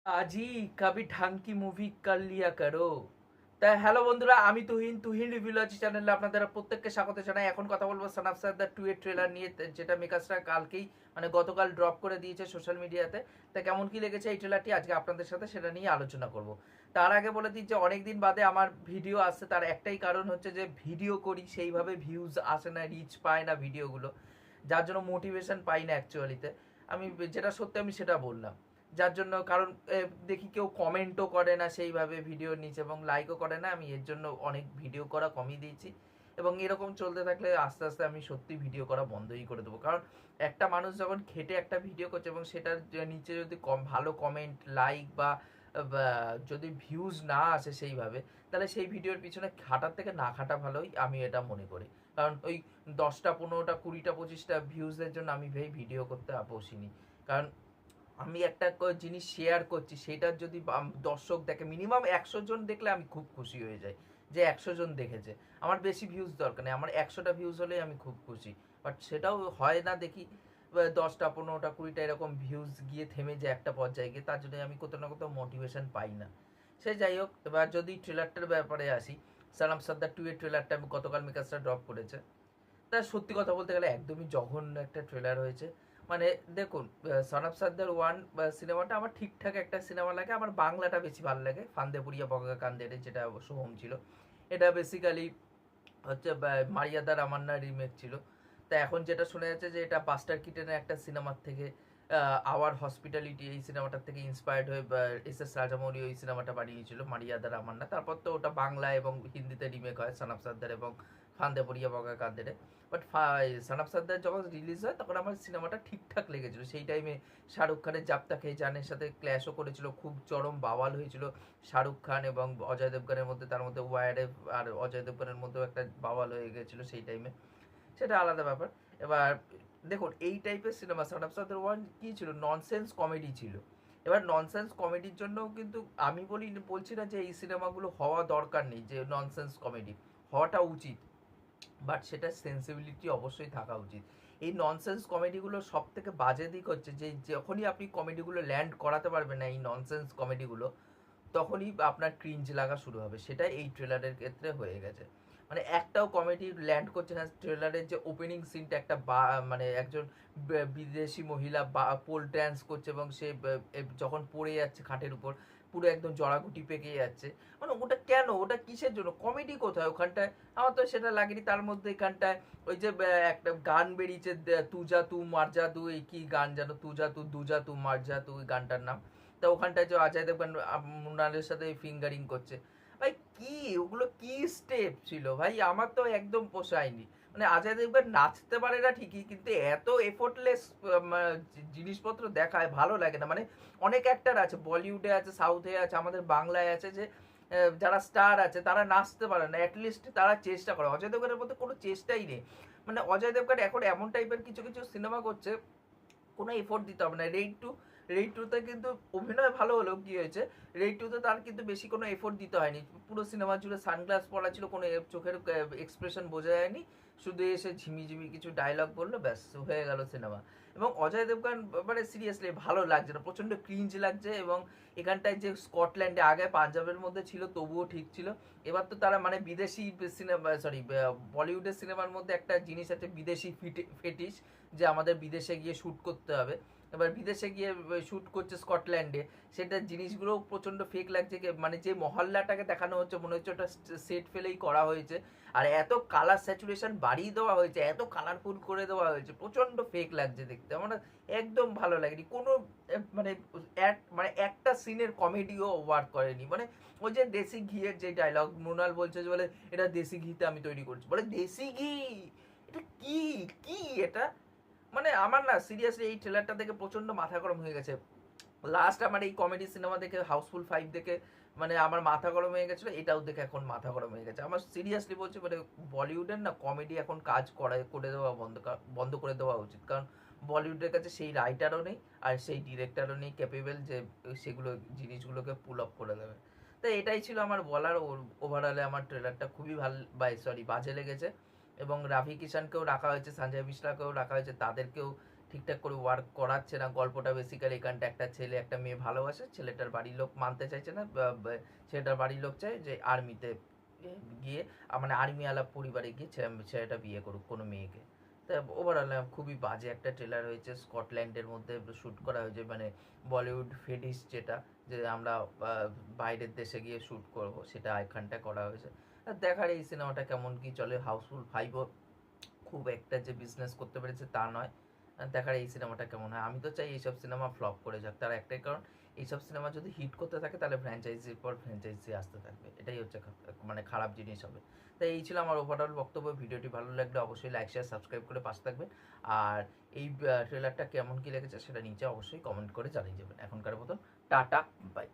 আজই কবি ঢং কি মুভি কর লিয়া করো। তাই হ্যালো বন্ধুরা, আমি তুহিন তুহিন রিভিউ লজি চ্যানেলে আপনাদের প্রত্যেককে স্বাগত জানাই। এখন কথা বলবো সন অফ সর্দার 2 এর ট্রেলার নিয়ে, যেটা মেকার্সরা কালকেই মানে গতকাল ড্রপ করে দিয়েছে সোশ্যাল মিডিয়াতে। তা কেমন কি লেগেছে এই ট্রেলারটি আজকে আপনাদের সাথে সেটা নিয়ে আলোচনা করব। তার আগে বলে দিই যে অনেকদিন বাদে আমার ভিডিও আসছে, তার একটাই কারণ হচ্ছে যে ভিডিও করি সেইভাবে ভিউজ আসে না, রিচ পায় না ভিডিওগুলো, যার জন্য মোটিভেশন পাই না অ্যাকচুয়ালিতে। আমি যেটা সত্যি আমি সেটা বললাম, যার জন্য কারণ দেখি কেউ কমেন্টও করে না সেইভাবে ভিডিওর নিচে এবং লাইকও করে না, আমি এর জন্য অনেক ভিডিও করা কমিয়ে দিয়েছি। এবং এরকম চলতে থাকলে আস্তে আস্তে আমি সত্যি ভিডিও করা বন্ধই করে দেবো। কারণ একটা মানুষ যখন খেটে একটা ভিডিও করছে এবং সেটার নিচে যদি ভালো কমেন্ট লাইক বা যদি ভিউজ না আসে সেইভাবে, তাহলে সেই ভিডিওর পিছনে খাটার থেকে না খাটা ভালোই আমি এটা মনে করি। কারণ ওই 10টা 15টা 20টা 25টা ভিউজের জন্য আমি ভিডিও করতে বসিনি। কারণ আমি একটা জিনিস শেয়ার করছি, সেটার যদি দর্শক দেখে, মিনিমাম 100 জন দেখলে আমি খুব খুশি হয়ে যাই যে 100 জন দেখেছে। আমার বেশি ভিউজ দরকার নেই, আমার 100টা ভিউজ হলেই আমি খুব খুশি। বাট সেটাও হয় না দেখি, 10টা 15টা 20টা এরকম ভিউজ গিয়ে থেমে যায় একটা পর্যায়ে গিয়ে, তার জন্য আমি কোথাও না কোথাও মোটিভেশন পাই না। সে যাই হোক, এবার যদি ট্রেলারটার ব্যাপারে আসি, সালাম সর্দার 2 এর ট্রেলারটা গতকাল মেকার্সরা ড্রপ করেছে। তা সত্যি কথা বলতে গেলে একদমই জঘন্য একটা ট্রেলার হয়েছে। মানে দেখুন, সন অফ সর্দার 1 সিনেমাটা আমার ঠিকঠাক একটা সিনেমা লাগে, আমার বাংলাটা বেশি ভালো লাগে, ফান্দেপুরিয়া বগা কান্দের, যেটা সোহম ছিল। এটা বেসিক্যালি হচ্ছে মারিয়াদা রামান্না রিমেক ছিল। তা এখন যেটা শোনা যাচ্ছে যে এটা বাস্টার কিটেনের একটা সিনেমার থেকে, আওয়ার হসপিটালিটি এই সিনেমাটার থেকে ইন্সপায়ার্ড হয়ে এস রাজামৌলি ওই সিনেমাটা বানিয়েছিল মারিয়াদা রামান্না। তারপর তো ওটা বাংলা এবং হিন্দিতে রিমেক হয় সন অফ সর্দার এবং ফান্দে পড়িয়া বগা কান্দেরে। বাট সন অফ সর্দার যখন রিলিজ হয় তখন আমার সিনেমাটা ঠিকঠাক লেগেছিল। সেই টাইমে শাহরুখ খানের জাপ্তা খেয়ে জানের সাথে ক্ল্যাশও করেছিল, খুব চরম বাওয়াল হয়েছিল শাহরুখ খান এবং অজয় দেবগনের মধ্যে। তার মধ্যে ওয়ারে আর অজয় দেবগনের মধ্যেও একটা বাওয়াল হয়ে গেছিলো সেই টাইমে, সেটা আলাদা ব্যাপার। এবার দেখুন, এই টাইপের সিনেমা সন অফ সর্দার 1 কি ছিল, ননসেন্স কমেডি ছিল। এবার ননসেন্স কমেডির জন্য কিন্তু আমি বলছি না যে এই সিনেমাগুলো হওয়া দরকার নেই, যে ননসেন্স কমেডি হওয়াটা উচিত, বাট সেটা সেন্সিবিলিটি অবশ্যই থাকা উচিত। এই ননসেন্স কমেডিগুলো সব থেকে বাজে দিক হচ্ছে যে যখনই আপনি কমেডিগুলো ল্যান্ড করাতে পারবেন না এই ননসেন্স কমেডিগুলো, তখনই আপনার ক্রিঞ্জ লাগা শুরু হবে। সেটা এই ট্রেলারের ক্ষেত্রে হয়ে গেছে। মানে একটাও কমেডি ল্যান্ড করছে না। ট্রেলারের যে ওপেনিং সিনটা, একটা মানে একজন বিদেশি মহিলা পোল ড্যান্স করছে এবং সে যখন পড়ে যাচ্ছে খাটের উপর, পুরো একদম জড়াগুটি পেকে যাচ্ছে। মানে ওটা কেন, ওটা কিসের জন্য, কমেডি কোথায় ওখানটায়? আমার তো সেটা লাগেনি। তার মধ্যে এখানটায় ওই যে একটা গান বেরিয়েছে, তুজা তু মারজা তু, এই কি গান যেন, তুজা তু দুজা তু মারজা তু, ওই গানটার নাম। তা ওখানটায় যে অজয় দেবগান মুনালের সাথে ফিঙ্গারিং করছে, ভাই কি ওগুলো কি স্টেপ ছিল ভাই, আমার তো একদম পোষায়নি। মানে অজয় দেবগান নাচতে পারে না ঠিকই, কিন্তু এত এফোর্টলেস জিনিসপত্র দেখায় ভালো লাগে না। মানে অনেক অ্যাক্টার আছে, বলিউডে আছে, সাউথে আছে, আমাদের বাংলায় আছে, যে যারা স্টার আছে তারা নাচতে পারে না, অ্যাটলিস্ট তারা চেষ্টা করে। অজয় দেবগানের মধ্যে কোনো চেষ্টাই নেই। মানে অজয় দেবগান এখন এমন টাইপের কিছু কিছু সিনেমা করছে, কোনো এফোর্ট দিতে হবে না। রেড টুতে কিন্তু অভিনয় ভালো হলেও কি হয়েছে, রেড 2তে তার কিন্তু বেশি কোনো এফোর্ট দিতে হয়নি। পুরো সিনেমা জুড়ে সানগ্লাস পরা ছিল, কোনো চোখের এক্সপ্রেশন বোঝা যায়নি, শুধু এসে ঝিমিঝিমি কিছু ডায়লগ বললো, ব্যাস হয়ে গেল সিনেমা। এবং অজয় দেবগান মানে সিরিয়াসলি ভালো লাগছে না, প্রচন্ড ক্রিঞ্জ লাগছে। এবং এখানটায় যে স্কটল্যান্ডে, আগে পাঞ্জাবের মধ্যে ছিল তবুও ঠিক ছিল, এবার তো তারা মানে বিদেশি সিনেমা, সরি, বলিউডের সিনেমার মধ্যে একটা জিনিস আছে বিদেশি ফেটিস, যে আমাদের বিদেশে গিয়ে শ্যুট করতে হবে। এবার বিদেশে গিয়ে শ্যুট করছে স্কটল্যান্ডে, সেটা জিনিসগুলো প্রচণ্ড ফেক লাগছে। মানে যে মহল্লাটাকে দেখানো হচ্ছে মনে হচ্ছে ওটা সেট ফেলেই করা হয়েছে। আর এত কালার স্যাচুরেশন বাড়িয়ে দেওয়া হয়েছে, এত কালারফুল করে দেওয়া হয়েছে, প্রচণ্ড ফেক লাগছে দেখতে। আমার একদম ভালো লাগেনি কোনো মানে মানে একটা সিনের কমেডিও ওয়ার্ক করেনি। মানে ওই যে দেশি ঘিয়ের যে ডায়লগ, মৃণাল বলছে যে বলে এটা দেশি ঘিতে আমি তৈরি করছি, বলে দেশি ঘি, এটা কি কি এটা? মানে আমার না সিরিয়াসলি এই ট্রেলারটা দেখে প্রচন্ড মাথা গরম হয়ে গেছে। লাস্ট আমার এই কমেডি সিনেমা দেখে, হাউসফুল 5 দেখে মানে আমার মাথা গরম হয়ে গেছিলো, এটাও দেখে এখন মাথা গরম হয়ে গেছে আমার। সিরিয়াসলি বলছি, মানে বলিউডের না কমেডি এখন কাজ করে দেওয়া বন্ধ করে দেওয়া উচিত। কারণ বলিউডের কাছে সেই রাইটারও নেই আর সেই ডিরেক্টরও নেই ক্যাপেবল, যে সেগুলো জিনিসগুলোকে পুল আপ করে দেবে। তো এটাই ছিল আমার বলার। ওভারঅলে আমার ট্রেলারটা খুবই বাজে লেগেছে। এবং রাভি কিষানকেও রাখা হয়েছে, সঞ্জয় মিশ্রাকেও রাখা হয়েছে, তাদেরকেও ঠিকঠাক করে ওয়ার্ক করাচ্ছে না। গল্পটা বেসিক্যালি এখানটা একটা ছেলে একটা মেয়ে ভালোবাসে, ছেলেটার বাড়ির লোক মানতে চাইছে না, ছেলেটার বাড়ির লোক চায় যে আর্মিতে গিয়ে মানে আর্মিওয়ালা পরিবারে গিয়ে ছেলেটা বিয়ে করুক কোনো মেয়েকে। তা ওভারঅল খুবই বাজে একটা ট্রেলার হয়েছে, স্কটল্যান্ডের মধ্যে শ্যুট করা হয়েছে, মানে বলিউড ফেটিস যেটা, যে আমরা বাইরের দেশে গিয়ে শ্যুট করব, সেটা এখানটায় করা হয়েছে। আর দেখার এই সিনেমাটা কেমন কি চলে। হাউসফুল 5ও খুব একটা যে বিজনেস করতে পেরেছে তা নয়, দেখার এই সিনেমাটা কেমন হয়। আমি তো চাই এইসব সিনেমা ফ্লপ করে যাক, তার একটাই কারণ এইসব সিনেমা যদি হিট করতে থাকে তাহলে ফ্র্যাঞ্চাইজির পর ফ্র্যাঞ্চাইজি আসতে থাকবে, এটাই হচ্ছে মানে খারাপ জিনিস হবে। তাই এই ছিল আমার ওভারঅল বক্তব্য। ভিডিওটি ভালো লাগলে অবশ্যই লাইক শেয়ার সাবস্ক্রাইব করে পাশে থাকবেন। আর এই ট্রেলারটা কেমন কি লেগেছে সেটা নিচে অবশ্যই কমেন্ট করে জানিয়ে যাবেন। এখনকার মতন টাটা, বাই।